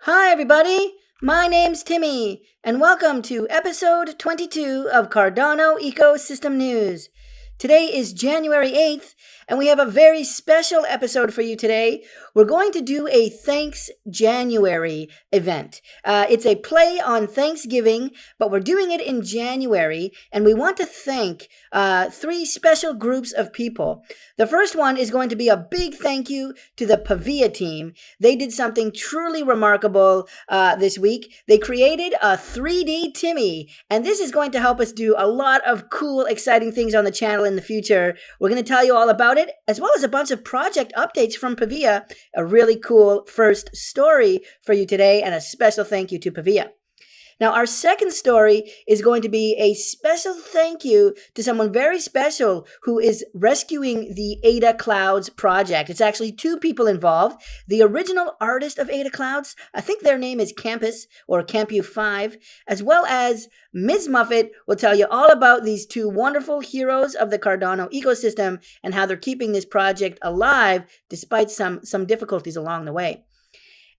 Hi, everybody. My name's Timmy, and welcome to episode 22 of Cardano Ecosystem News. Today is January 8th, and we have a very special episode for you today. We're going to do a ThanksJanuary event. It's a play on Thanksgiving, but we're doing it in January, and we want to thank three special groups of people. The first one is going to be a big thank you to the Pavia team. They did something truly remarkable this week. They created a 3D Timmy, and this is going to help us do a lot of cool, exciting things on the channel in the future. We're going to tell you all about it, as well as a bunch of project updates from Pavia, a really cool first story for you today, and a special thank you to Pavia. Now, our second story is going to be a special thank you to someone very special who is rescuing the Ada Clouds project. It's actually two people involved. The original artist of Ada Clouds, I think their name is Campus or Campu5, as well as Mrz Muffet will tell you all about these two wonderful heroes of the Cardano ecosystem and how they're keeping this project alive despite some difficulties along the way.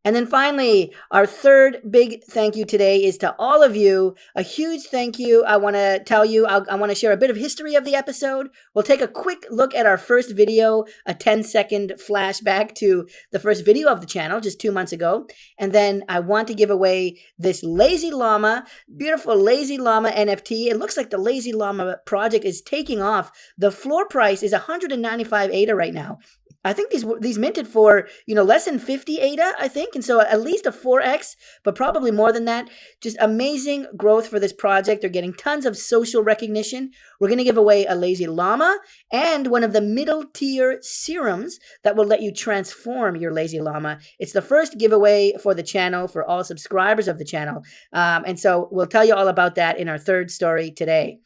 And then finally, our third big thank you today is to all of you. A huge thank you. I want to tell you, I want to share a bit of history of the episode. We'll take a quick look at our first video, a 10-second flashback to the first video of the channel just 2 months ago. And then I want to give away this Lazy Llama, beautiful Lazy Llama NFT. It looks like the Lazy Llama project is taking off. The floor price is 195 ADA right now. I think these minted for, less than 50 ADA, I think. And so at least a 4X, but probably more than that. Just amazing growth for this project. They're getting tons of social recognition. We're going to give away a Lazy Llama and one of the middle tier serums that will let you transform your Lazy Llama. It's the first giveaway for the channel for all subscribers of the channel. And so we'll tell you all about that in our third story today.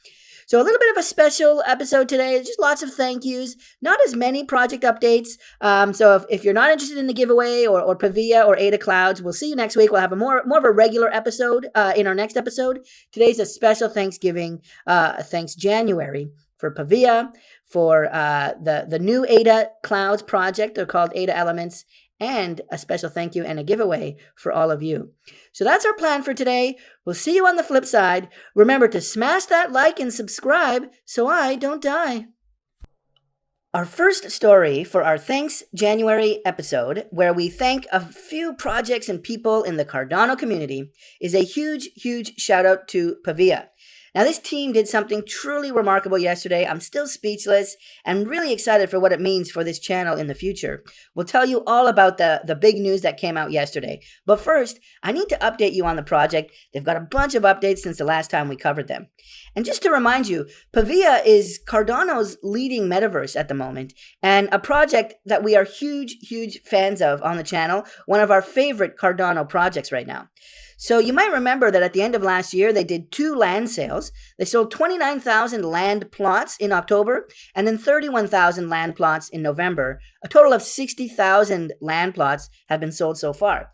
So a little bit of a special episode today, just lots of thank yous, not as many project updates. So if you're not interested in the giveaway or Pavia or Ada Clouds, we'll see you next week. We'll have a more of a regular episode in our next episode. Today's a special Thanksgiving, ThanksJanuary for Pavia, for the new Ada Clouds project. They're called Ada Elementz. And a special thank you and a giveaway for all of you. So that's our plan for today. We'll see you on the flip side. Remember to smash that like and subscribe so I don't die. Our first story for our ThanksJanuary episode, where we thank a few projects and people in the Cardano community, is a huge, huge shout out to Pavia. Now, this team did something truly remarkable yesterday. I'm still speechless and really excited for what it means for this channel in the future. We'll tell you all about the big news that came out yesterday. But first, I need to update you on the project. They've got a bunch of updates since the last time we covered them. And just to remind you, Pavia is Cardano's leading metaverse at the moment, and a project that we are huge, huge fans of on the channel, one of our favorite Cardano projects right now. So you might remember that at the end of last year, they did 2 land sales. They sold 29,000 land plots in October and then 31,000 land plots in November. A total of 60,000 land plots have been sold so far.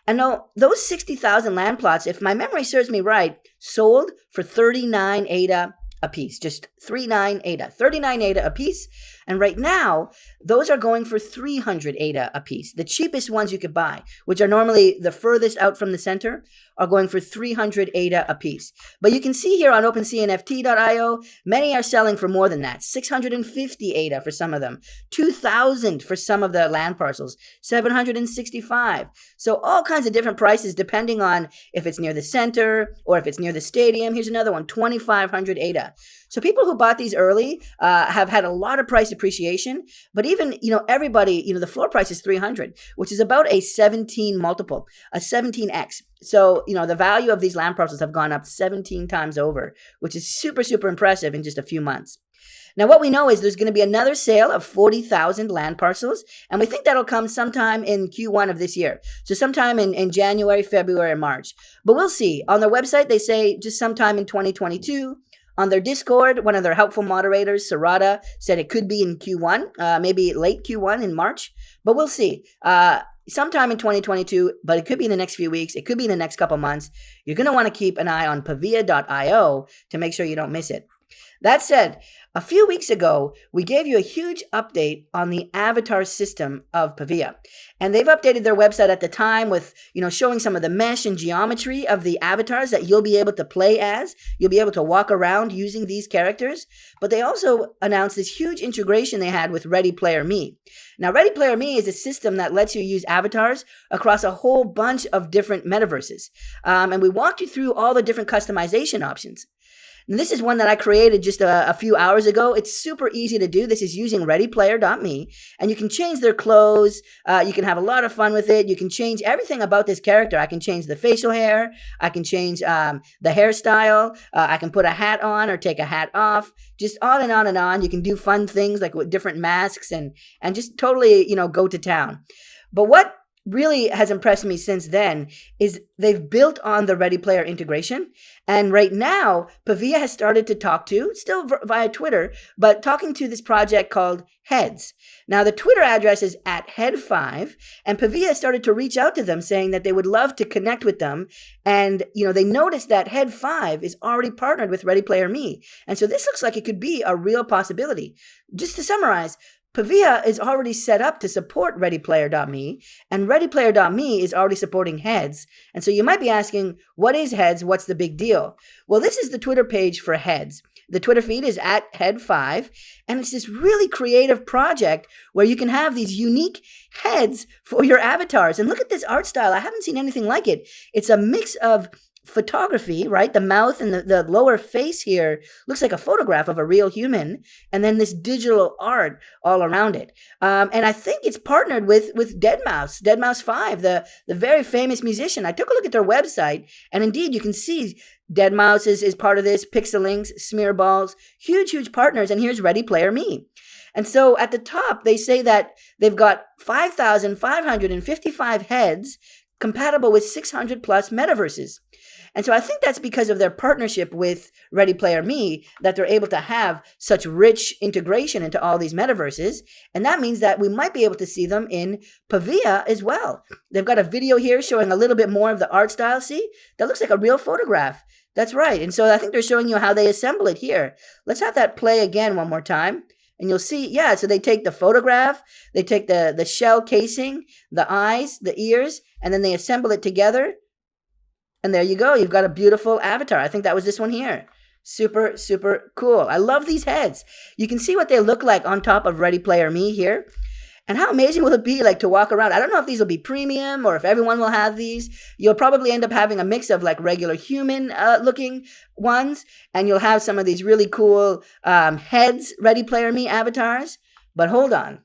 And now those 60,000 land plots, if my memory serves me right, sold for 39 ADA a piece, just 39 ADA a piece. And right now, those are going for 300 ADA a piece. The cheapest ones you could buy, which are normally the furthest out from the center, are going for 300 ADA a piece. But you can see here on OpenSeaNFT.io, many are selling for more than that. 650 ADA for some of them, 2,000 for some of the land parcels, 765. So all kinds of different prices depending on if it's near the center or if it's near the stadium. Here's another one, 2,500 ADA. So people who bought these early have had a lot of price appreciation, but even, everybody, the floor price is 300, which is about a 17 multiple, a 17x. So, the value of these land parcels have gone up 17 times over, which is super, super impressive in just a few months. Now, what we know is there's going to be another sale of 40,000 land parcels, and we think that'll come sometime in Q1 of this year. So sometime in January, February, and March. But we'll see. On their website, they say just sometime in 2022. On their Discord, one of their helpful moderators, Sarada, said it could be in Q1, maybe late Q1 in March, but we'll see. Sometime in 2022, but it could be in the next few weeks. It could be in the next couple months. You're going to want to keep an eye on Pavia.io to make sure you don't miss it. That said, a few weeks ago, we gave you a huge update on the avatar system of Pavia. And they've updated their website at the time with, showing some of the mesh and geometry of the avatars that you'll be able to play as. You'll be able to walk around using these characters. But they also announced this huge integration they had with Ready Player Me. Now, Ready Player Me is a system that lets you use avatars across a whole bunch of different metaverses. And we walked you through all the different customization options. And this is one that I created just a few hours ago. It's super easy to do. This is using readyplayer.me, and you can change their clothes. You can have a lot of fun with it. You can change everything about this character. I can change the facial hair. I can change the hairstyle. I can put a hat on or take a hat off. Just on and on and on. You can do fun things like with different masks and just totally, go to town. But what really has impressed me since then is they've built on the Ready Player integration. And right now, Pavia has started to talk to, still via Twitter, but talking to this project called Heads. Now, the Twitter address is @Head5, and Pavia started to reach out to them saying that they would love to connect with them. And, they noticed that Head5 is already partnered with Ready Player Me. And so this looks like it could be a real possibility. Just to summarize, Pavia is already set up to support readyplayer.me, and readyplayer.me is already supporting Heads. And so you might be asking, what is Heads? What's the big deal? Well, this is the Twitter page for Heads. The Twitter feed is @Head5, and it's this really creative project where you can have these unique heads for your avatars. And look at this art style. I haven't seen anything like it. It's a mix of photography, right? The mouth and the lower face here looks like a photograph of a real human, and then this digital art all around it. And I think it's partnered with Deadmau5, the very famous musician. I took a look at their website, and indeed you can see Deadmau5 is part of this, Pixelinks, Smearballs, huge partners, and here's Ready Player Me. And so at the top, they say that they've got 5,555 heads compatible with 600 plus metaverses. And so I think that's because of their partnership with Ready Player Me that they're able to have such rich integration into all these metaverses. And that means that we might be able to see them in Pavia as well. They've got a video here showing a little bit more of the art style. See, that looks like a real photograph. That's right. And so I think they're showing you how they assemble it here. Let's have that play again one more time. And you'll see, yeah, so they take the photograph, they take the shell casing, the eyes, the ears, and then they assemble it together. And there you go. You've got a beautiful avatar. I think that was this one here. Super, super cool. I love these heads. You can see what they look like on top of Ready Player Me here. And how amazing will it be like to walk around? I don't know if these will be premium or if everyone will have these. You'll probably end up having a mix of like regular human looking ones. And you'll have some of these really cool heads, Ready Player Me avatars. But hold on.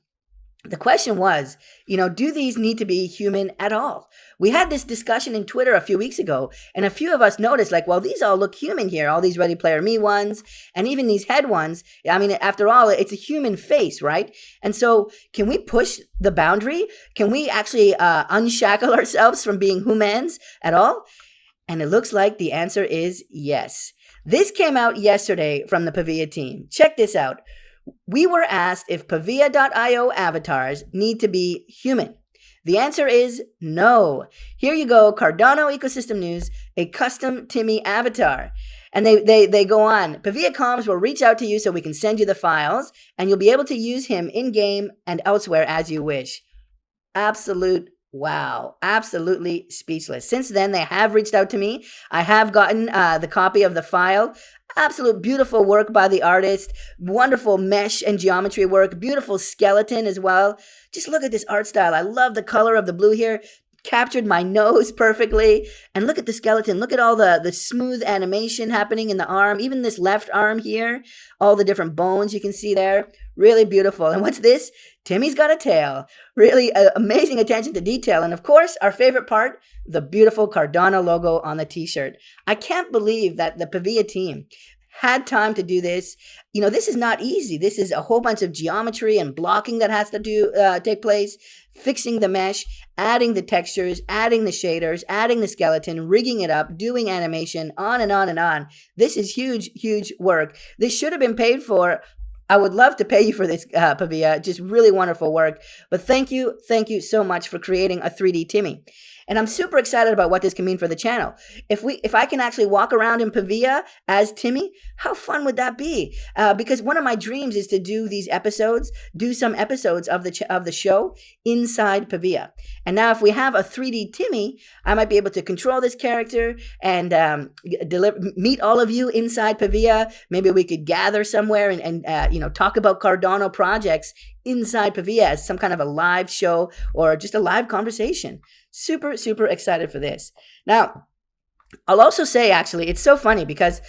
The question was, do these need to be human at all? We had this discussion in Twitter a few weeks ago, and a few of us noticed like, well, these all look human here, all these Ready Player Me ones, and even these head ones. I mean, after all, it's a human face, right? And so can we push the boundary? Can we actually unshackle ourselves from being humans at all? And it looks like the answer is yes. This came out yesterday from the Pavia team. Check this out. We were asked if Pavia.io avatars need to be human. The answer is no. Here you go, Cardano ecosystem news, a custom Timmy avatar. And they go on. Pavia Comms will reach out to you so we can send you the files, and you'll be able to use him in-game and elsewhere as you wish. Absolute wow. Absolutely speechless. Since then, they have reached out to me. I have gotten the copy of the file. Absolute beautiful work by the artist, wonderful mesh and geometry work, beautiful skeleton as well. Just look at this art style. I love the color of the blue here. Captured my nose perfectly. And look at the skeleton. Look at all the smooth animation happening in the arm, even this left arm here, all the different bones you can see there. Really beautiful. And what's this? Timmy's got a tail. Really amazing attention to detail. And of course, our favorite part, the beautiful Cardano logo on the t-shirt. I can't believe that the Pavia team had time to do this. This is not easy. This is a whole bunch of geometry and blocking that has to take place, fixing the mesh, adding the textures, adding the shaders, adding the skeleton, rigging it up, doing animation, on and on and on. This is huge work. This should have been paid for. I would love to pay you for this, Pavia. Just really wonderful work. But thank you so much for creating a 3D Timmy. And I'm super excited about what this can mean for the channel. If I can actually walk around in Pavia as Timmy, how fun would that be? Because one of my dreams is to do these episodes, do some episodes of the show inside Pavia. And now if we have a 3D Timmy, I might be able to control this character and meet all of you inside Pavia. Maybe we could gather somewhere and talk about Cardano projects inside Pavia as some kind of a live show or just a live conversation. Super, super excited for this. Now, I'll also say, actually, it's so funny because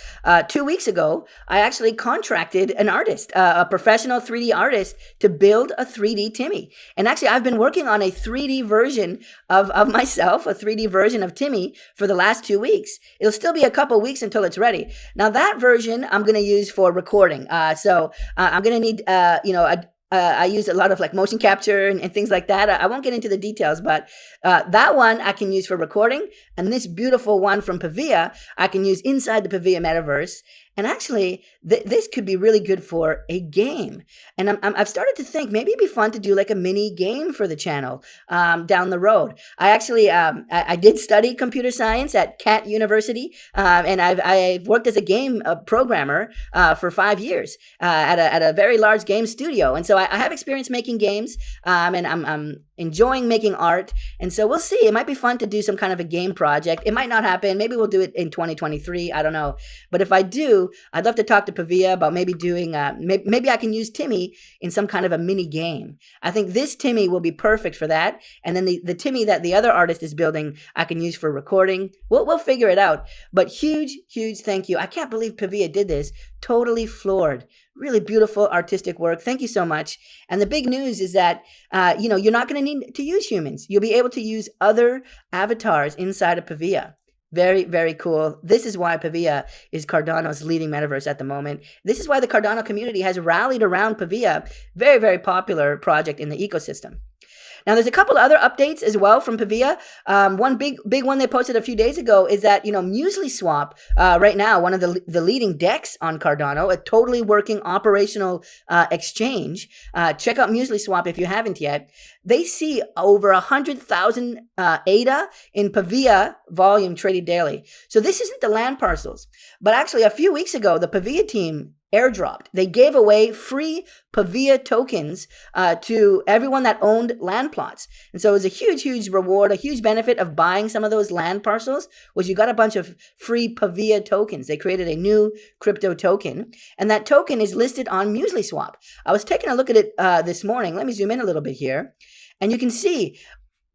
2 weeks ago, I actually contracted an artist, a professional 3D artist, to build a 3D Timmy. And actually, I've been working on a 3D version of myself, a 3D version of Timmy for the last 2 weeks. It'll still be a couple weeks until it's ready. Now, that version I'm going to use for recording. So I'm going to need, I use a lot of like motion capture and things like that. I won't get into the details, but that one I can use for recording. And this beautiful one from Pavia, I can use inside the Pavia metaverse. And actually, this could be really good for a game. And I've started to think maybe it'd be fun to do like a mini game for the channel down the road. I actually, I did study computer science at Cat University, and I've worked as a game programmer for 5 years at a very large game studio. And so I have experience making games, and I'm enjoying making art. And so we'll see. It might be fun to do some kind of a game project. It might not happen. Maybe we'll do it in 2023. I don't know. But if I do, I'd love to talk to Pavia about maybe doing, maybe I can use Timmy in some kind of a mini game. I think this Timmy will be perfect for that. And then the Timmy that the other artist is building, I can use for recording. We'll figure it out. But huge, huge thank you. I can't believe Pavia did this. Totally floored. Really beautiful artistic work. Thank you so much. And the big news is that, you're not going to need to use humans. You'll be able to use other avatars inside of Pavia. Very, very cool. This is why Pavia is Cardano's leading metaverse at the moment. This is why the Cardano community has rallied around Pavia. Very, very popular project in the ecosystem. Now, there's a couple other updates as well from Pavia. One big one they posted a few days ago is that, Mrz Swap, right now, one of the leading DEX on Cardano, a totally working operational exchange. Check out Mrz Swap if you haven't yet. They see over 100,000 ADA in Pavia volume traded daily. So this isn't the land parcels, but actually a few weeks ago, the Pavia team airdropped. They gave away free Pavia tokens to everyone that owned land plots. And so it was a huge, huge reward, a huge benefit of buying some of those land parcels was you got a bunch of free Pavia tokens. They created a new crypto token, and that token is listed on Mrz Swap. I was taking a look at it this morning. Let me zoom in a little bit here. And you can see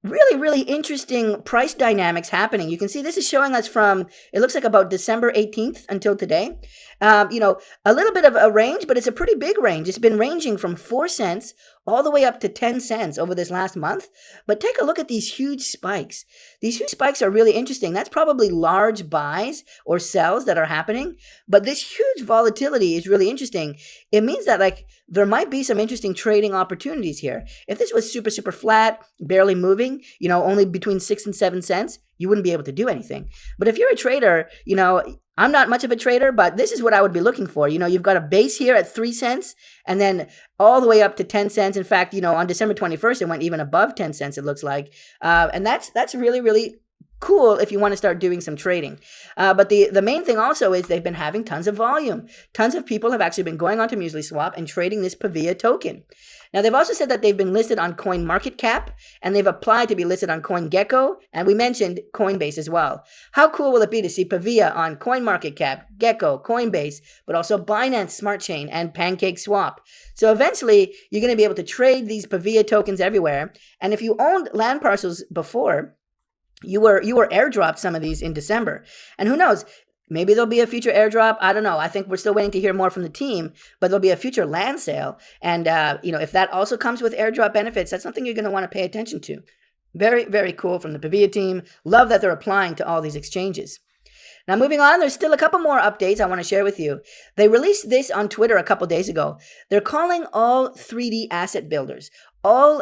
really, really interesting price dynamics happening. You can see this is showing us from, it looks like about December 18th until today. A little bit of a range, but it's a pretty big range. It's been ranging from 4 cents all the way up to 10 cents over this last month. But take a look at these huge spikes. These huge spikes are really interesting. That's probably large buys or sells that are happening. But this huge volatility is really interesting. It means that there might be some interesting trading opportunities here. If this was super, super flat, barely moving, only between 6 and 7 cents, you wouldn't be able to do anything. But if you're a trader, I'm not much of a trader, but this is what I would be looking for. You've got a base here at 3 cents and then all the way up to 10 cents. In fact, on December 21st, it went even above 10 cents, it looks like. And that's really, really cool if you want to start doing some trading. But the main thing also is they've been having tons of volume. Tons of people have actually been going on to Mrz Swap and trading this Pavia token. Now, they've also said that they've been listed on CoinMarketCap, and they've applied to be listed on CoinGecko, and we mentioned Coinbase as well. How cool will it be to see Pavia on CoinMarketCap, Gecko, Coinbase, but also Binance Smart Chain and PancakeSwap? So eventually, you're going to be able to trade these Pavia tokens everywhere. And if you owned land parcels before, you were airdropped some of these in December. And who knows? Maybe there'll be a future airdrop. I don't know. I think we're still waiting to hear more from the team, but there'll be a future land sale. And, if that also comes with airdrop benefits, that's something you're going to want to pay attention to. Very, very cool from the Pavia team. Love that they're applying to all these exchanges. Now, moving on, there's still a couple more updates I want to share with you. They released this on Twitter a couple days ago. They're calling all 3D asset builders, all,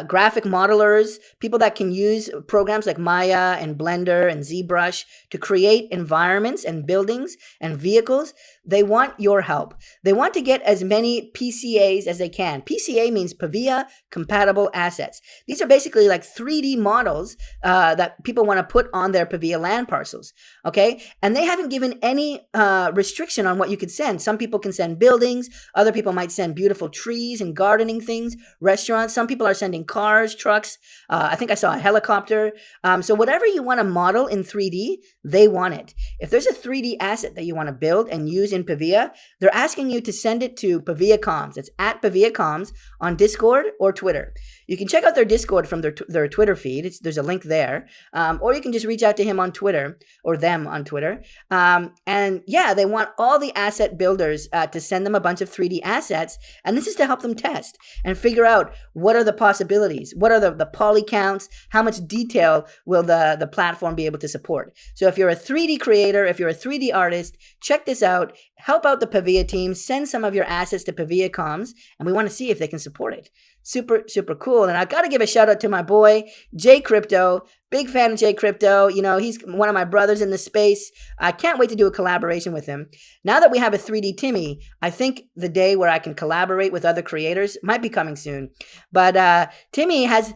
graphic modelers, people that can use programs like Maya and Blender and ZBrush to create environments and buildings and vehicles. They want your help. They want to get as many PCAs as they can. PCA means Pavia compatible assets. These are basically like 3D models that people want to put on their Pavia land parcels. Okay. And they haven't given any restriction on what you could send. Some people can send buildings. Other people might send beautiful trees and gardening things, restaurants. Some people are sending cars, trucks. I think I saw a helicopter. So whatever you want to model in 3D, they want it. If there's a 3D asset that you want to build and use in Pavia, they're asking you to send it to Pavia Comms. It's at Pavia Comms on Discord or Twitter. You can check out their Discord from their Twitter feed. There's a link there. Or you can just reach out to him on Twitter or them on Twitter. And yeah, they want all the asset builders to send them a bunch of 3D assets. And this is to help them test and figure out what are the possibilities, what are the poly counts, how much detail will the platform be able to support. So if you're a 3D creator, if you're a 3D artist, check this out. Help out the Pavia team. Send some of your assets to Pavia Comms, and we want to see if they can support it. Super, super cool. And I got to give a shout out to my boy, J Crypto. Big fan of J Crypto. You know, he's one of my brothers in the space. I can't wait to do a collaboration with him. Now that we have a 3D Timmy, I think the day where I can collaborate with other creators might be coming soon. But Timmy has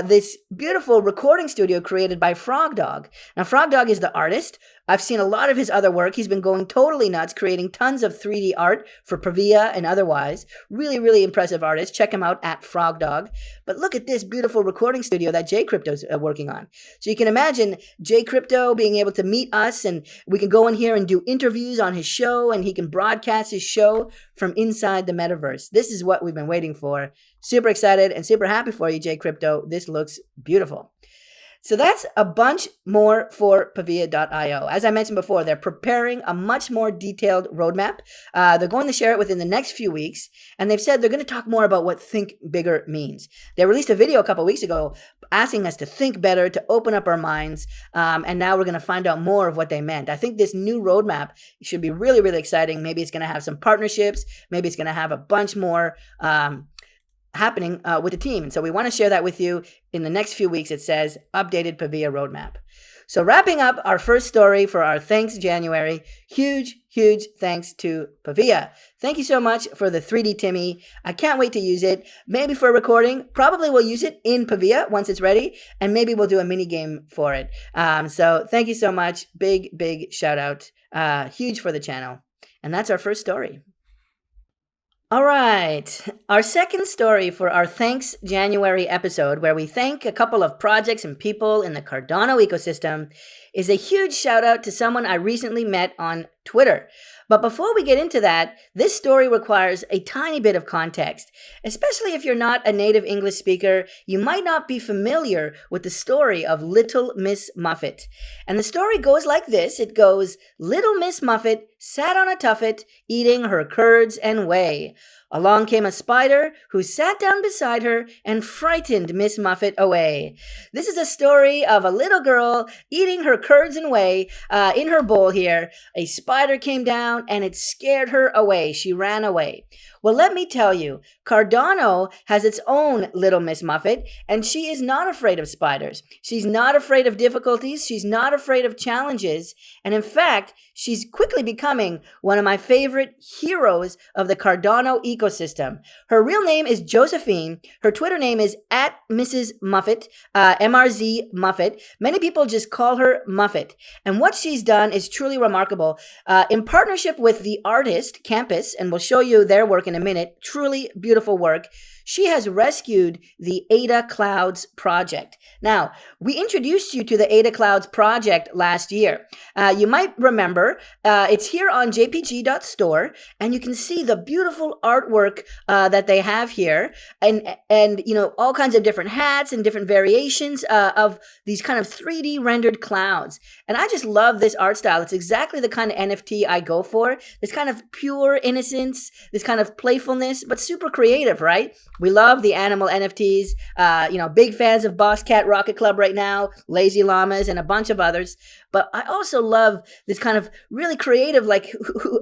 this beautiful recording studio created by Frog Dog. Now, Frog Dog is the artist. I've seen a lot of his other work. He's been going totally nuts, creating tons of 3D art for Pavia and otherwise. Really, really impressive artist. Check him out at Frog Dog. But look at this beautiful recording studio that J Crypto's working on. So you can imagine J Crypto being able to meet us, and we can go in here and do interviews on his show, and he can broadcast his show from inside the metaverse. This is what we've been waiting for. Super excited and super happy for you, J Crypto. This looks beautiful. So that's a bunch more for Pavia.io. As I mentioned before, they're preparing a much more detailed roadmap. They're going to share it within the next few weeks. And they've said they're going to talk more about what think bigger means. They released a video a couple weeks ago asking us to think better, to open up our minds. And now we're going to find out more of what they meant. I think this new roadmap should be really, really exciting. Maybe it's going to have some partnerships. Maybe it's going to have a bunch more happening with the team. And so we want to share that with you in the next few weeks. It says updated Pavia roadmap. So wrapping up our first story for our Thanks January, huge thanks to Pavia. Thank you so much for the 3D Timmy. I can't wait to use it. Maybe for a recording. Probably we'll use it in Pavia once it's ready, and maybe we'll do a mini game for it. So thank you so much. Big shout out. Huge for the channel. And that's our first story. All right, our second story for our Thanks January episode, where we thank a couple of projects and people in the Cardano ecosystem, is a huge shout out to someone I recently met on Twitter. But before we get into that, this story requires a tiny bit of context. Especially if you're not a native English speaker, you might not be familiar with the story of Little Mrz Muffet. And the story goes like this. It goes, Little Mrz Muffet sat on a tuffet, eating her curds and whey. Along came a spider who sat down beside her and frightened Mrz Muffet away. This is a story of a little girl eating her curds and whey in her bowl here. A spider came down and it scared her away. She ran away. Well, let me tell you, Cardano has its own Little Mrz Muffet, and she is not afraid of spiders. She's not afraid of difficulties. She's not afraid of challenges. And in fact, she's quickly becoming one of my favorite heroes of the Cardano ecosystem. Her real name is Josephine. Her Twitter name is at Mrs. Muffet, Mrz Muffet. Many people just call her Muffet. And what she's done is truly remarkable. In partnership with the artist Campus, and we'll show you their work in a minute, truly beautiful work, she has rescued the Ada Clouds project. Now, we introduced you to the Ada Clouds project last year. You might remember, it's here on jpg.store, and you can see the beautiful artwork that they have here, and you know, all kinds of different hats and different variations of these kind of 3D rendered clouds. And I just love this art style. It's exactly the kind of NFT I go for. This kind of pure innocence, this kind of playfulness, but super creative, right? We love the animal NFTs, you know, big fans of Boss Cat Rocket Club right now, Lazy Llamas, and a bunch of others. But I also love this kind of really creative, like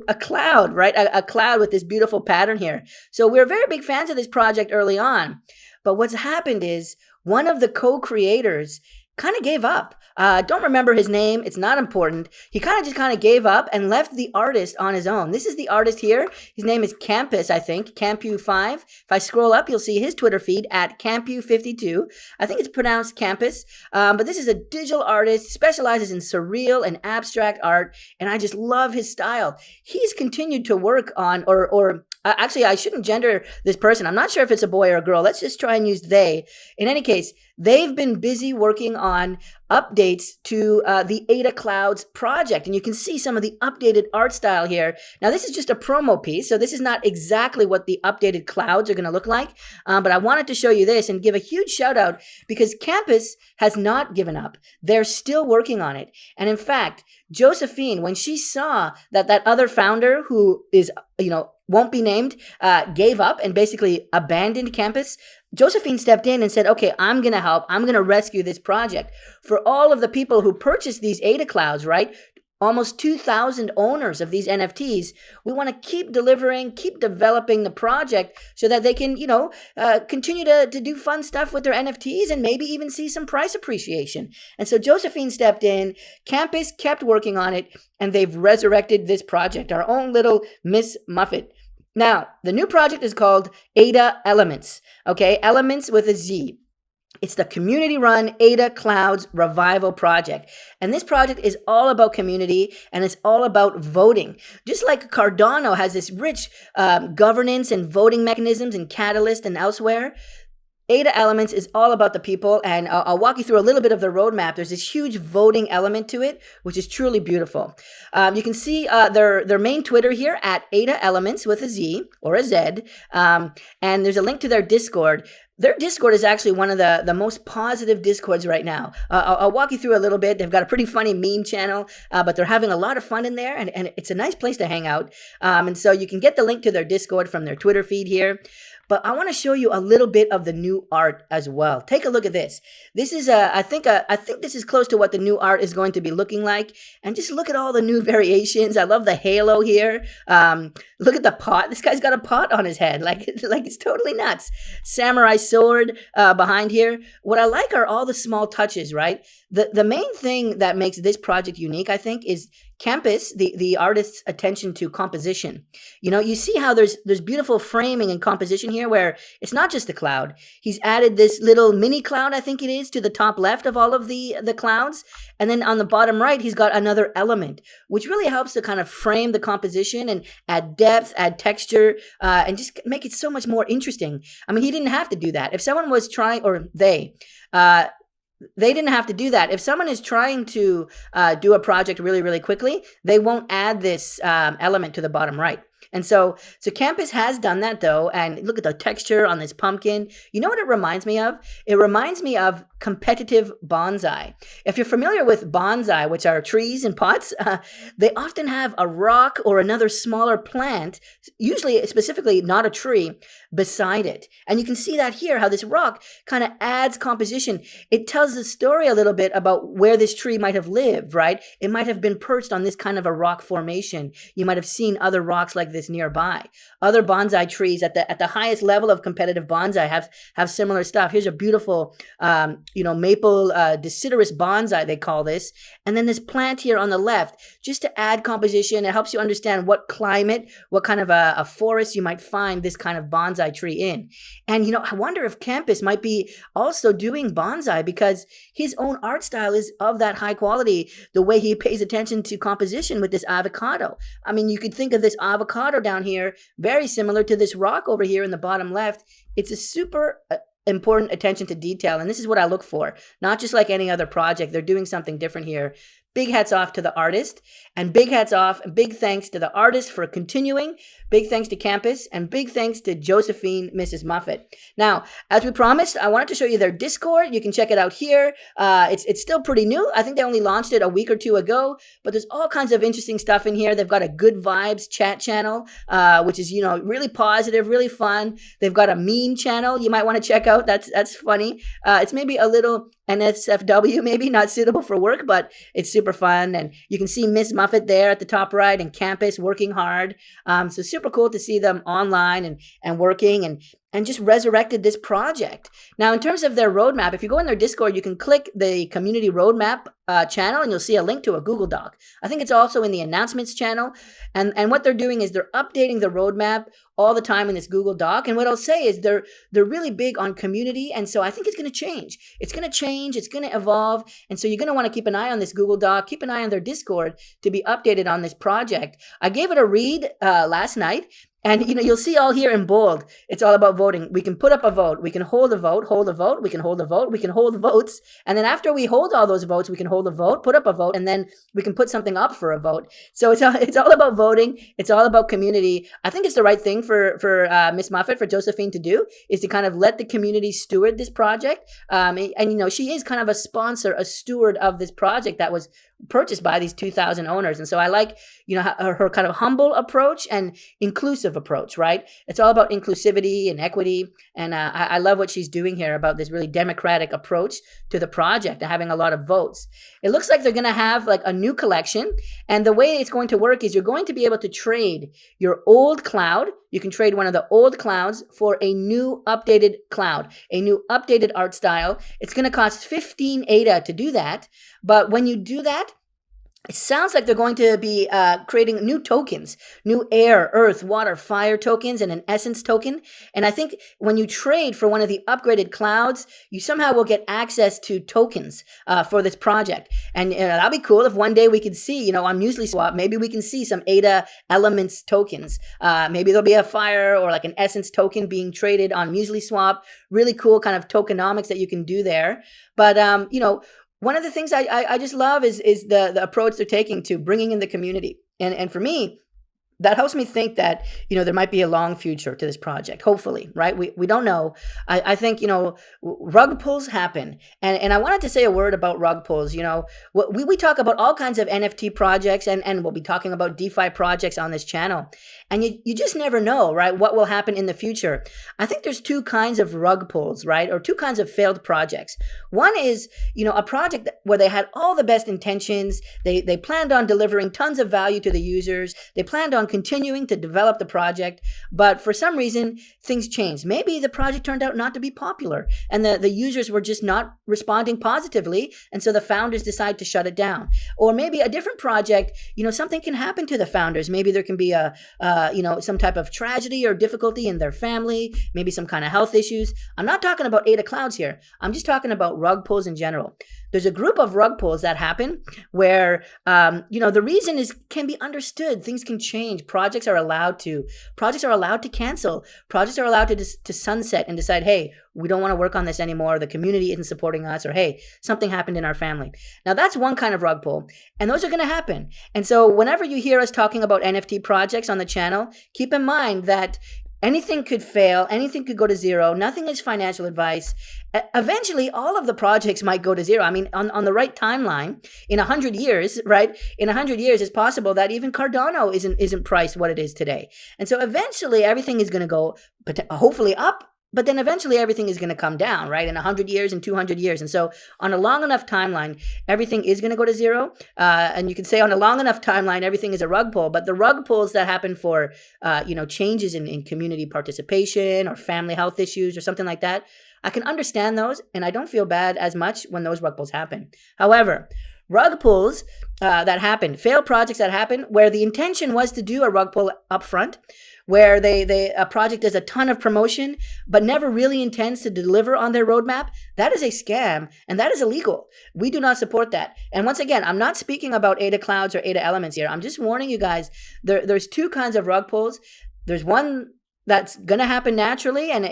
a cloud, right? A cloud with this beautiful pattern here. So we're very big fans of this project early on. But what's happened is one of the co-creators kind of gave up. Don't remember his name. It's not important. He kind of gave up and left the artist on his own. This is the artist here. His name is Campus, I think, Campu5. If I scroll up, you'll see his Twitter feed at Campu52. I think it's pronounced Campus. But this is a digital artist, specializes in surreal and abstract art, and I just love his style. He's continued to work on, actually, I shouldn't gender this person. I'm not sure if it's a boy or a girl. Let's just try and use they. In any case, they've been busy working on updates to the Ada Clouds project. And you can see some of the updated art style here. Now, this is just a promo piece, so this is not exactly what the updated clouds are going to look like. But I wanted to show you this and give a huge shout out because Campus has not given up. They're still working on it. And in fact, Josephine, when she saw that that other founder who is, won't be named, gave up and basically abandoned Campus, Josephine stepped in and said, okay, I'm going to help. I'm going to rescue this project. For all of the people who purchased these Ada Clouds, right? Almost 2,000 owners of these NFTs. We want to keep delivering, keep developing the project so that they can, continue to do fun stuff with their NFTs and maybe even see some price appreciation. And so Josephine stepped in, Campus kept working on it, and they've resurrected this project, our own little Mrz Muffet. Now, the new project is called Ada Elementz, okay? Elements with a Z. It's the community-run Ada Clouds Revival Project. And this project is all about community, and it's all about voting. Just like Cardano has this rich governance and voting mechanisms in Catalyst and elsewhere, Ada Elementz is all about the people, and I'll walk you through a little bit of the roadmap. There's this huge voting element to it, which is truly beautiful. You can see their main Twitter here at Ada Elementz with a Z or a Z, and there's a link to their Discord. Their Discord is actually one of the most positive Discords right now. I'll walk you through a little bit. They've got a pretty funny meme channel, but they're having a lot of fun in there, and it's a nice place to hang out. And so you can get the link to their Discord from their Twitter feed here. But I want to show you a little bit of the new art as well. Take a look at this. This is I think this is close to what the new art is going to be looking like. And just look at all the new variations. I love the halo here. Look at the pot. This guy's got a pot on his head. Like it's totally nuts. Samurai sword behind here. What I like are all the small touches, right? The main thing that makes this project unique, I think, is Campus, the artist's attention to composition. You see how there's beautiful framing and composition here where it's not just the cloud. He's added this little mini cloud, I think it is, to the top left of all of the clouds. And then on the bottom right, he's got another element, which really helps to kind of frame the composition and add depth, add texture, and just make it so much more interesting. I mean, he didn't have to do that. If someone was trying, or they didn't have to do that. If someone is trying to do a project really, really quickly, they won't add this element to the bottom right. And so Campus has done that though, and look at the texture on this pumpkin. You know what it reminds me of? It reminds me of competitive bonsai. If you're familiar with bonsai, which are trees and pots, they often have a rock or another smaller plant, usually specifically not a tree, beside it. And you can see that here, how this rock kind of adds composition. It tells the story a little bit about where this tree might have lived, right? It might have been perched on this kind of a rock formation. You might have seen other rocks like this nearby. Other bonsai trees at the highest level of competitive bonsai have similar stuff. Here's a beautiful maple deciduous bonsai, they call this. And then this plant here on the left, just to add composition. It helps you understand what climate, what kind of a forest you might find this kind of bonsai tree in. And I wonder if Campus might be also doing bonsai because his own art style is of that high quality, the way he pays attention to composition with this avocado. I mean, you could think of this avocado down here, very similar to this rock over here in the bottom left. It's a super important attention to detail, and this is what I look for. Not just like any other project, they're doing something different here. Big hats off to the artist, and big hats off and big thanks to the artist for continuing. Big thanks to Campus, and big thanks to Josephine, Mrz Muffet. Now, as we promised, I wanted to show you their Discord. You can check it out here. It's still pretty new. I think they only launched it a week or two ago, but there's all kinds of interesting stuff in here. They've got a good vibes chat channel, which is, really positive, really fun. They've got a meme channel you might want to check out. That's funny. It's maybe a little NSFW, maybe not suitable for work, but it's super fun. And you can see Mrz Muffet there at the top right and Campus working hard. So super cool to see them online and working. And and just resurrected this project. Now, in terms of their roadmap, if you go in their Discord, you can click the community roadmap channel and you'll see a link to a Google Doc. I think it's also in the announcements channel. And what they're doing is they're updating the roadmap all the time in this Google Doc. And what I'll say is they're really big on community. And so I think it's going to change. It's going to change. It's going to evolve. And so you're going to want to keep an eye on this Google Doc, keep an eye on their Discord to be updated on this project. I gave it a read last night. And, you'll see all here in bold, it's all about voting. We can put up a vote. We can hold a vote, we can hold a vote, we can hold votes. And then after we hold all those votes, we can hold a vote, put up a vote, and then we can put something up for a vote. So it's all about voting. It's all about community. I think it's the right thing for Mrz Muffet, for Josephine to do, is to kind of let the community steward this project. And she is kind of a sponsor, a steward of this project that was purchased by these 2,000 owners. And so I like, her kind of humble approach and inclusive approach, right? It's all about inclusivity and equity. And I love what she's doing here about this really democratic approach to the project and having a lot of votes. It looks like they're going to have like a new collection. And the way it's going to work is you're going to be able to trade your old cloud. You can trade one of the old clouds for a new updated cloud, a new updated art style. It's going to cost 15 ADA to do that. But when you do that, it sounds like they're going to be creating new tokens, new air, earth, water, fire tokens, and an essence token. And I think when you trade for one of the upgraded clouds, you somehow will get access to tokens for this project. And that'll be cool if one day we could see, on MuesliSwap, maybe we can see some Ada Elementz tokens. Maybe there'll be a fire or like an essence token being traded on MuesliSwap. Really cool kind of tokenomics that you can do there. But, one of the things I just love is the approach they're taking to bringing in the community. And for me, that helps me think that, there might be a long future to this project, hopefully, right? We don't know. I think, rug pulls happen. And I wanted to say a word about rug pulls. We talk about all kinds of NFT projects and we'll be talking about DeFi projects on this channel. And you just never know, right, what will happen in the future. I think there's two kinds of rug pulls, right, or two kinds of failed projects. One is, a project where they had all the best intentions. They planned on delivering tons of value to the users. They planned on continuing to develop the project. But for some reason, things changed. Maybe the project turned out not to be popular and the users were just not responding positively. And so the founders decide to shut it down. Or maybe a different project, something can happen to the founders. Maybe there can be some type of tragedy or difficulty in their family, maybe some kind of health issues. I'm not talking about Ada Clouds here. I'm just talking about rug pulls in general. There's a group of rug pulls that happen where, the reason can be understood. Things can change. Projects are allowed to cancel. Projects are allowed to sunset and decide, hey, we don't want to work on this anymore. The community isn't supporting us, or hey, something happened in our family. Now that's one kind of rug pull, and those are going to happen. And so whenever you hear us talking about NFT projects on the channel, keep in mind that anything could fail, anything could go to zero. Nothing is financial advice. Eventually, all of the projects might go to zero. I mean, on the right timeline, in 100 years, right? In 100 years, it's possible that even Cardano isn't priced what it is today. And so eventually, everything is going to go hopefully up. But then eventually everything is going to come down, right? In 100 years and 200 years. And so on a long enough timeline, everything is going to go to zero. And you can say on a long enough timeline, everything is a rug pull. But the rug pulls that happen for, changes in community participation or family health issues or something like that, I can understand those. And I don't feel bad as much when those rug pulls happen. However, rug pulls that happen, failed projects that happen where the intention was to do a rug pull up front, where a project does a ton of promotion but never really intends to deliver on their roadmap, that is a scam and that is illegal. We do not support that. And once again, I'm not speaking about Ada Clouds or Ada Elementz here. I'm just warning you guys, there's two kinds of rug pulls. There's one that's going to happen naturally. And,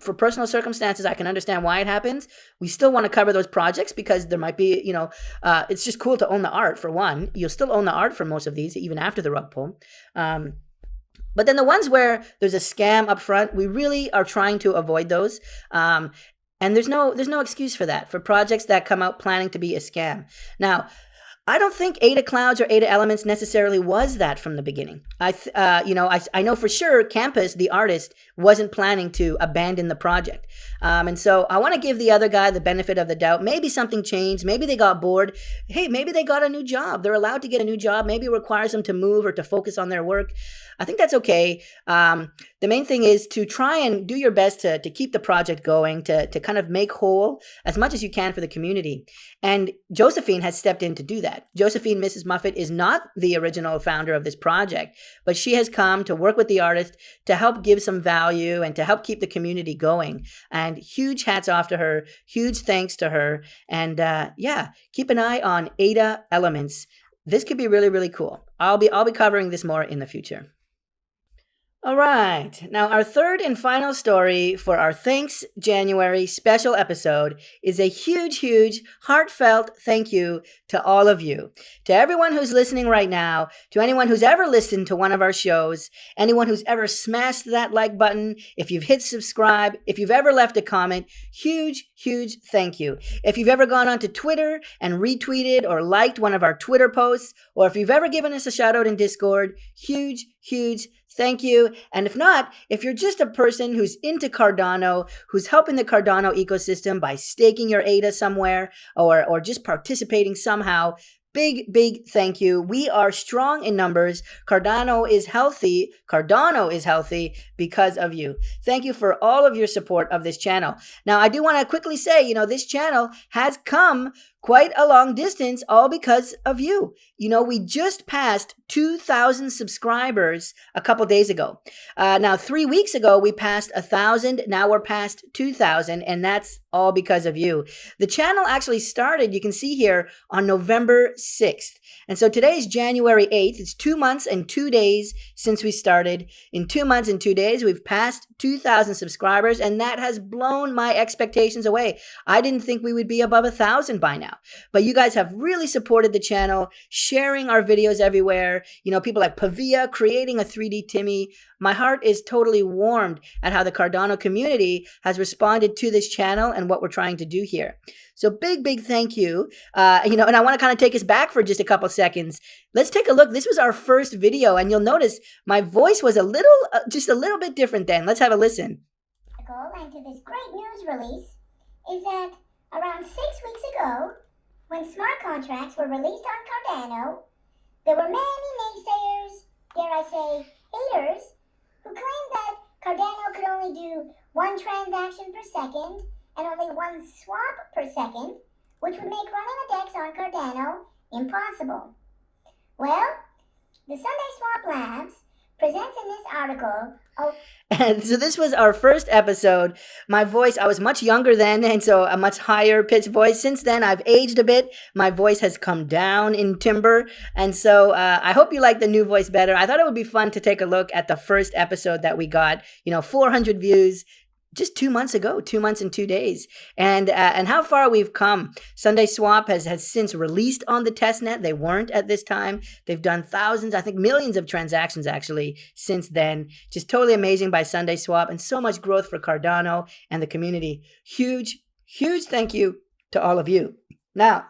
for personal circumstances, I can understand why it happens. We still want to cover those projects because there might be, it's just cool to own the art for one. You'll still own the art for most of these, even after the rug pull. But then the ones where there's a scam up front, we really are trying to avoid those. And there's no excuse for that, for projects that come out planning to be a scam. Now, I don't think Ada Clouds or Ada Elementz necessarily was that from the beginning. I know for sure Campus, the artist, wasn't planning to abandon the project. And so I want to give the other guy the benefit of the doubt. Maybe something changed. Maybe they got bored. Hey, maybe they got a new job. They're allowed to get a new job. Maybe it requires them to move or to focus on their work. I think that's okay. The main thing is to try and do your best to keep the project going, to kind of make whole as much as you can for the community. And Josephine has stepped in to do that. Josephine, Mrs. Muffet, is not the original founder of this project, but she has come to work with the artist to help give some value and to help keep the community going. And huge hats off to her, huge thanks to her. And yeah, keep an eye on Ada Elementz. This could be really, really cool. I'll be covering this more in the future. All right. Now, our third and final story for our Thanks January special episode is a huge, huge, heartfelt thank you to all of you. To everyone who's listening right now, to anyone who's ever listened to one of our shows, anyone who's ever smashed that like button, if you've hit subscribe, if you've ever left a comment, huge, huge thank you. If you've ever gone onto Twitter and retweeted or liked one of our Twitter posts, or if you've ever given us a shout out in Discord, huge, huge thank you. And if not, if you're just a person who's into Cardano, who's helping the Cardano ecosystem by staking your ADA somewhere or just participating somehow, big, big thank you. We are strong in numbers. Cardano is healthy because of you. Thank you for all of your support of this channel. Now, I do want to quickly say, this channel has come quite a long distance, all because of you. We just passed 2,000 subscribers a couple days ago. Now, 3 weeks ago, we passed 1,000. Now we're past 2,000, and that's all because of you. The channel actually started, you can see here, on November 6th. And so today is January 8th. It's 2 months and 2 days since we started. In 2 months and 2 days, we've passed 2,000 subscribers, and that has blown my expectations away. I didn't think we would be above 1,000 by now. But you guys have really supported the channel, sharing our videos everywhere. People like Pavia creating a 3D Timmy. My heart is totally warmed at how the Cardano community has responded to this channel and what we're trying to do here. So big, big thank you. And I want to kind of take us back for just a couple seconds. Let's take a look. This was our first video, and you'll notice my voice was just a little bit different then. Let's have a listen. And to this great news release is that around 6 weeks ago, when smart contracts were released on Cardano, there were many naysayers, dare I say, haters, who claimed that Cardano could only do one transaction per second and only one swap per second, which would make running a DEX on Cardano impossible. Well, the Sunday Swap Labs presents in this article. And so this was our first episode. My voice, I was much younger then, and so a much higher pitched voice. Since then, I've aged a bit. My voice has come down in timbre. And so I hope you like the new voice better. I thought it would be fun to take a look at the first episode that we got. 400 views. Just 2 months ago, 2 months and 2 days. And how far we've come. Sunday Swap has since released on the testnet. They weren't at this time. They've done thousands, I think millions of transactions actually since then. Just totally amazing by Sunday Swap, and so much growth for Cardano and the community. Huge, huge thank you to all of you. Now,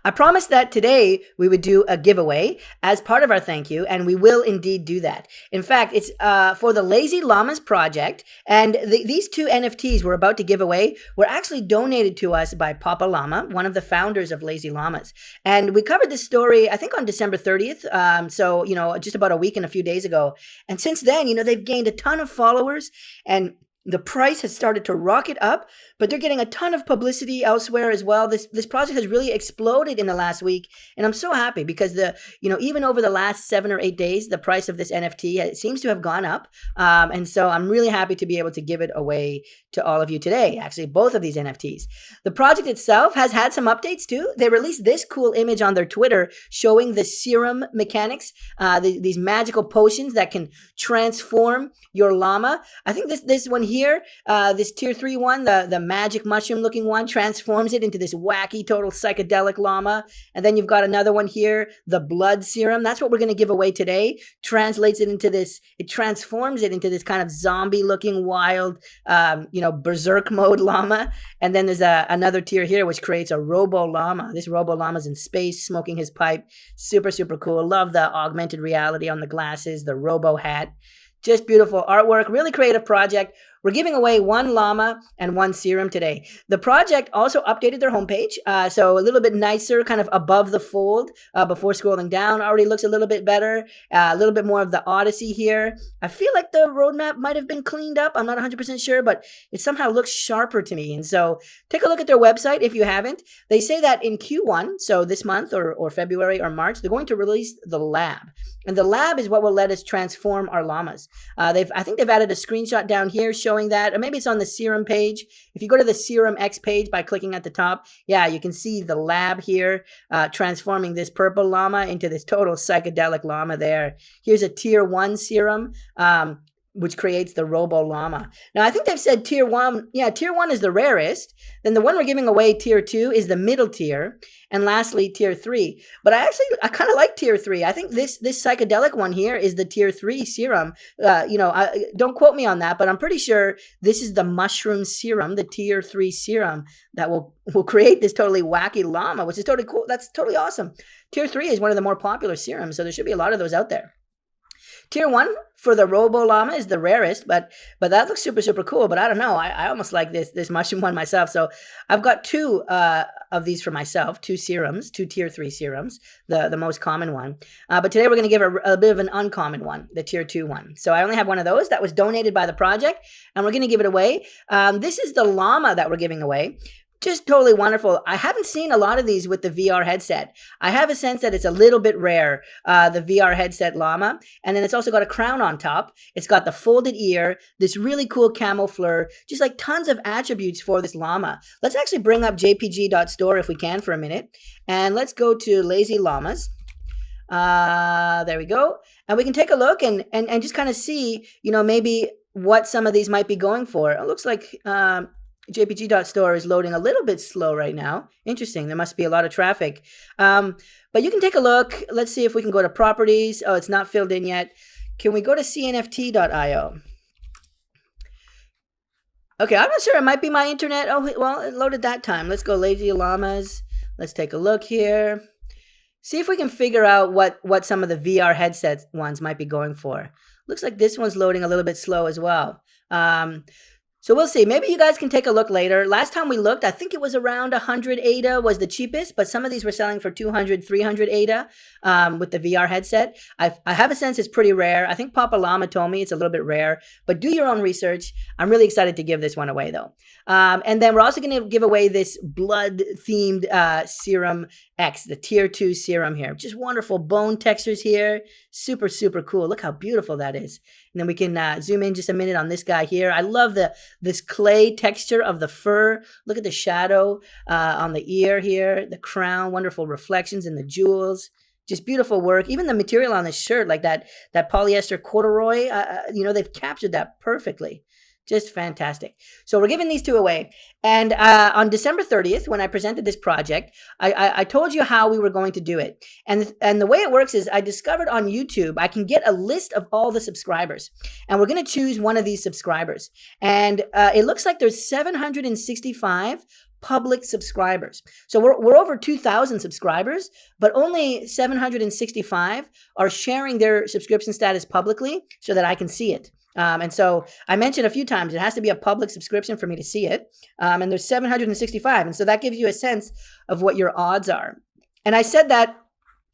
I promised that today we would do a giveaway as part of our thank you, and we will indeed do that. In fact, it's for the Lazy Llamas project, and these two NFTs we're about to give away were actually donated to us by Papa Llama, one of the founders of Lazy Llamas. And we covered this story, I think, on December 30th, so, just about a week and a few days ago. And since then, they've gained a ton of followers, and the price has started to rocket up, but they're getting a ton of publicity elsewhere as well. This project has really exploded in the last week, and I'm so happy because even over the last 7 or 8 days, the price of this NFT seems to have gone up, and so I'm really happy to be able to give it away to all of you today. Actually, both of these NFTs. The project itself has had some updates too. They released this cool image on their Twitter showing the serum mechanics, these magical potions that can transform your llama. I think this one here, this tier 3 one, the magic mushroom looking one, transforms it into this wacky total psychedelic llama. And then you've got another one here, the blood serum. That's what we're going to give away today. Transforms it into this kind of zombie looking wild, berserk mode llama. And then there's another tier here which creates a robo llama. This robo llama's in space smoking his pipe. Super, super cool. Love the augmented reality on the glasses, the robo hat. Just beautiful artwork, really creative project. We're giving away 1 llama and 1 serum today. The project also updated their homepage, so a little bit nicer, kind of above the fold before scrolling down. Already looks a little bit better, a little bit more of the Odyssey here. I feel like the roadmap might have been cleaned up. I'm not 100% sure, but it somehow looks sharper to me. And so take a look at their website if you haven't. They say that in Q1, so this month or February or March, they're going to release the lab. And the lab is what will let us transform our llamas. I think they've added a screenshot down here showing that, or maybe it's on the serum page. If you go to the Serum X page by clicking at the top, yeah, you can see the lab here transforming this purple llama into this total psychedelic llama there. Here's a tier 1 serum, which creates the Robo Llama. Now, I think they've said tier 1, yeah, tier 1 is the rarest. Then the one we're giving away, tier 2, is the middle tier. And lastly, tier 3. But I kind of like tier 3. I think this psychedelic one here is the tier 3 serum. Don't quote me on that, but I'm pretty sure this is the mushroom serum, the tier 3 serum that will create this totally wacky llama, which is totally cool. That's totally awesome. Tier 3 is one of the more popular serums, so there should be a lot of those out there. Tier 1 for the Robo Llama is the rarest, but that looks super, super cool. But I don't know. I almost like this mushroom one myself. So I've got 2 of these for myself, 2 serums, 2 tier 3 serums, the most common one. But today we're going to give a bit of an uncommon one, the tier 2 one. So I only have one of those that was donated by the project, and we're going to give it away. This is the llama that we're giving away. Just totally wonderful. I haven't seen a lot of these with the VR headset. I have a sense that it's a little bit rare, the VR headset llama. And then it's also got a crown on top. It's got the folded ear, this really cool camo fleur, just like tons of attributes for this llama. Let's actually bring up jpg.store if we can for a minute. And let's go to Lazy Llamas. There we go. And we can take a look and just kind of see, maybe what some of these might be going for. It looks like jpg.store is loading a little bit slow right now. Interesting. There must be a lot of traffic. But you can take a look. Let's see if we can go to properties. Oh, it's not filled in yet. Can we go to cnft.io? Okay, I'm not sure. It might be my internet. Oh, well, it loaded that time. Let's go Lazy Llamas. Let's take a look here. See if we can figure out what some of the VR headset ones might be going for. Looks like this one's loading a little bit slow as well. So we'll see. Maybe you guys can take a look later. Last time we looked, I think it was around 100 ADA was the cheapest, but some of these were selling for 200, 300 ADA with the VR headset. I have a sense it's pretty rare. I think Papa Llama told me it's a little bit rare, but do your own research. I'm really excited to give this one away though. And then we're also going to give away this blood-themed Serum X, the tier 2 serum here. Just wonderful bone textures here. Super, super cool. Look how beautiful that is. And then we can zoom in just a minute on this guy here. I love this clay texture of the fur. Look at the shadow on the ear here, the crown, wonderful reflections in the jewels. Just beautiful work. Even the material on the shirt, like that polyester corduroy, they've captured that perfectly. Just fantastic. So we're giving these 2 away. And on December 30th, when I presented this project, I told you how we were going to do it. And the way it works is I discovered on YouTube, I can get a list of all the subscribers. And we're going to choose one of these subscribers. And it looks like there's 765 public subscribers. So we're over 2,000 subscribers, but only 765 are sharing their subscription status publicly so that I can see it. And so I mentioned a few times, it has to be a public subscription for me to see it. And there's 765. And so that gives you a sense of what your odds are. And I said that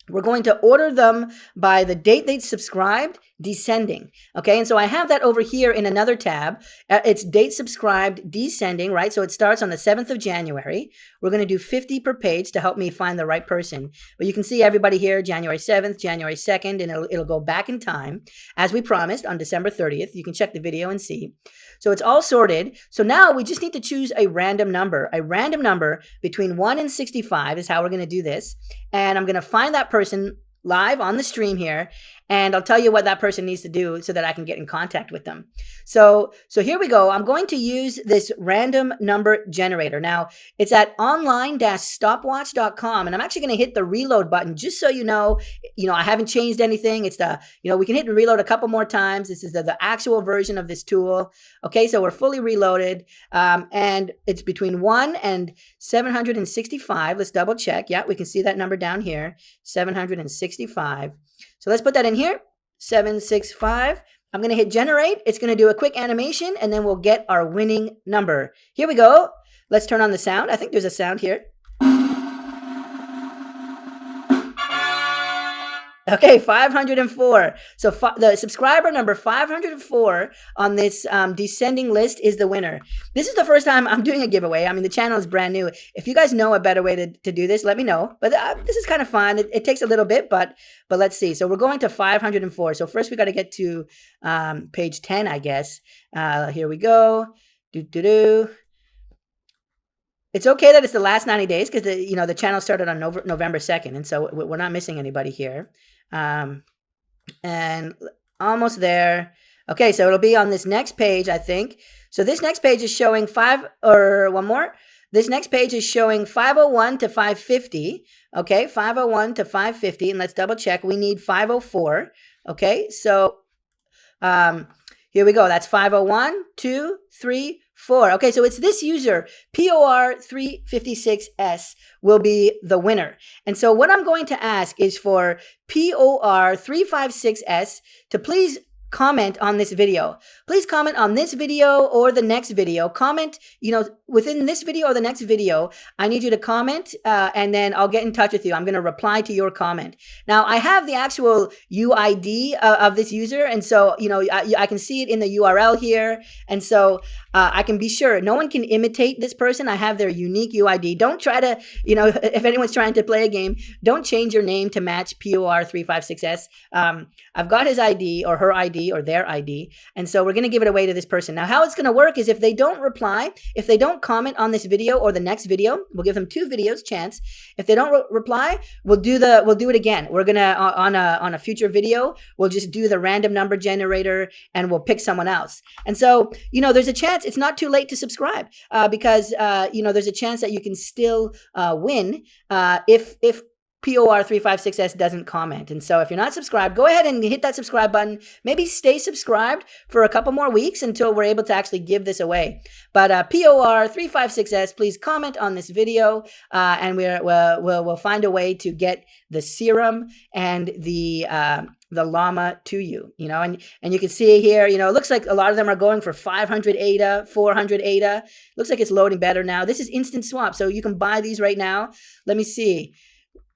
we're going to order them by the date they subscribed, descending. Okay, and so I have that over here in another tab. It's date subscribed, descending, right? So it starts on the 7th of January. We're going to do 50 per page to help me find the right person. But you can see everybody here, January 7th, January 2nd, and it'll go back in time, as we promised, on December 30th. You can check the video and see. So it's all sorted. So now we just need to choose a random number. A random number between 1 and 65 is how we're going to do this. And I'm going to find that person live on the stream here, and I'll tell you what that person needs to do so that I can get in contact with them. So here we go. I'm going to use this random number generator. Now, it's at online-stopwatch.com, and I'm actually going to hit the reload button just so you know, I haven't changed anything. It's we can hit the reload a couple more times. This is the actual version of this tool. Okay, so we're fully reloaded, and it's between 1 and 765. Let's double check. Yeah, we can see that number down here, 765. So let's put that in here, 765. I'm going to hit generate. It's going to do a quick animation, and then we'll get our winning number. Here we go. Let's turn on the sound. I think there's a sound here. Okay, 504. So the subscriber number 504 on this descending list is the winner. This is the first time I'm doing a giveaway. I mean, the channel is brand new. If you guys know a better way to do this, let me know. But this is kind of fun. It takes a little bit, but let's see. So we're going to 504. So first we got to get to page 10, I guess. Here we go. It's okay that it's the last 90 days because the channel started on November 2nd, and so we're not missing anybody here. And almost there. Okay, so it'll be on this next page, I think. So this next page is showing This next page is showing 501 to 550. Okay, 501 to 550, and let's double check. We need 504. Okay, so here we go. That's 501, 2, 3, 4. Okay, so it's this user, POR356S, will be the winner. And so what I'm going to ask is for POR356S to please comment on this video. Please comment on this video or the next video. Comment, within this video or the next video, I need you to comment and then I'll get in touch with you. I'm going to reply to your comment. Now, I have the actual UID of this user. And so, I can see it in the URL here. And so I can be sure no one can imitate this person. I have their unique UID. Don't try to, if anyone's trying to play a game, don't change your name to match POR356S. I've got his ID or her ID or their ID. And so we're going to give it away to this person. Now, how it's going to work is if they don't reply, if they don't comment on this video or the next video, we'll give them 2 videos chance. If they don't reply, we'll do it again. We're going to, on a future video, we'll just do the random number generator and we'll pick someone else. And so, there's a chance it's not too late to subscribe because, there's a chance that you can still win if POR356S doesn't comment. And so if you're not subscribed, go ahead and hit that subscribe button. Maybe stay subscribed for a couple more weeks until we're able to actually give this away. But POR356S, please comment on this video and we'll find a way to get the serum and the llama to you, and you can see here, it looks like a lot of them are going for 500 ADA, 400 ADA. Looks like it's loading better now. This is instant swap, so you can buy these right now. Let me see.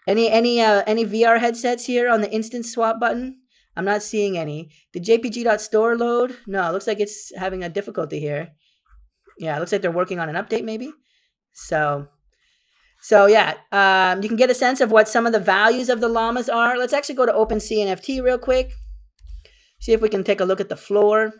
Any VR headsets here on the instant swap button? I'm not seeing any. Did jpg.store load? No, it looks like it's having a difficulty here. Yeah, it looks like they're working on an update maybe. So yeah, you can get a sense of what some of the values of the llamas are. Let's actually go to OpenSea NFT real quick. See if we can take a look at the floor.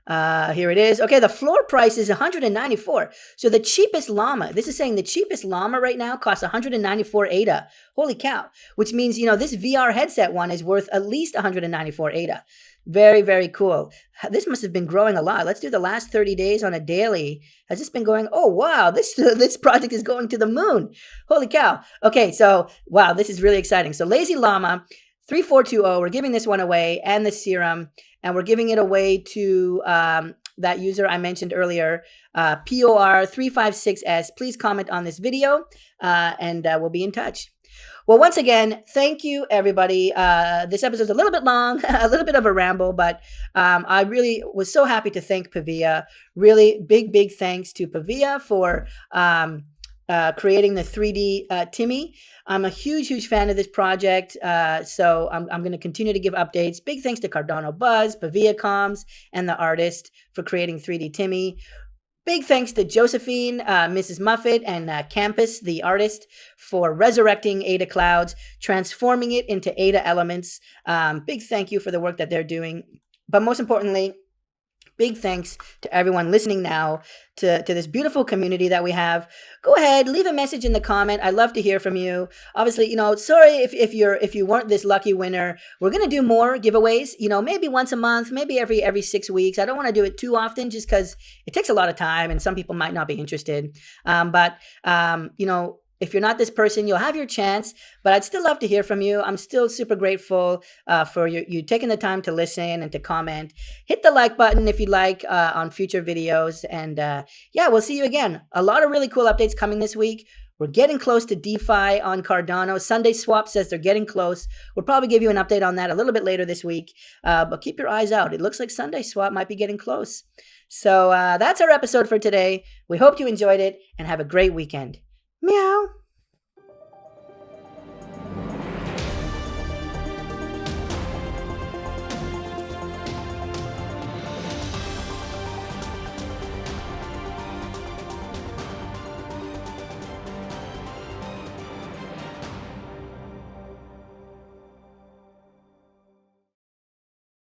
Here it is. Okay, the floor price is 194. So the cheapest llama, this is saying the cheapest llama right now costs 194 ADA. Holy cow. Which means, this VR headset one is worth at least 194 ADA. Very, very cool. This must have been growing a lot. Let's do the last 30 days on a daily. Has this been going? Oh, wow. This project is going to the moon. Holy cow. Okay, so, wow, this is really exciting. So Lazy Llama 3420, we're giving this one away and the serum. And we're giving it away to that user I mentioned earlier, POR356S. Please comment on this video and we'll be in touch. Well, once again, thank you, everybody. This episode's a little bit long, a little bit of a ramble, but I really was so happy to thank Pavia. Really big thanks to Pavia for creating the 3D Timmy. I'm a huge fan of this project, so I'm going to continue to give updates. Big thanks to Cardano Buzz, Pavia Comms, and the artist for creating 3D Timmy. Big thanks to Josephine, Mrz Muffet and Campus, the artist, for resurrecting Ada Clouds, transforming it into Ada Elements. Big thank you for the work that they're doing. But most importantly, big thanks to everyone listening now to this beautiful community that we have. Go ahead, leave a message in the comment. I'd love to hear from you. Obviously, sorry if you weren't this lucky winner. We're gonna do more giveaways. Maybe once a month, maybe every 6 weeks. I don't want to do it too often, just because it takes a lot of time, and some people might not be interested. If you're not this person, you'll have your chance, but I'd still love to hear from you. I'm still super grateful for you taking the time to listen and to comment. Hit the like button if you like on future videos. And yeah, we'll see you again. A lot of really cool updates coming this week. We're getting close to DeFi on Cardano. Sunday Swap says they're getting close. We'll probably give you an update on that a little bit later this week, but keep your eyes out. It looks like Sunday Swap might be getting close. So that's our episode for today. We hope you enjoyed it and have a great weekend. Meow.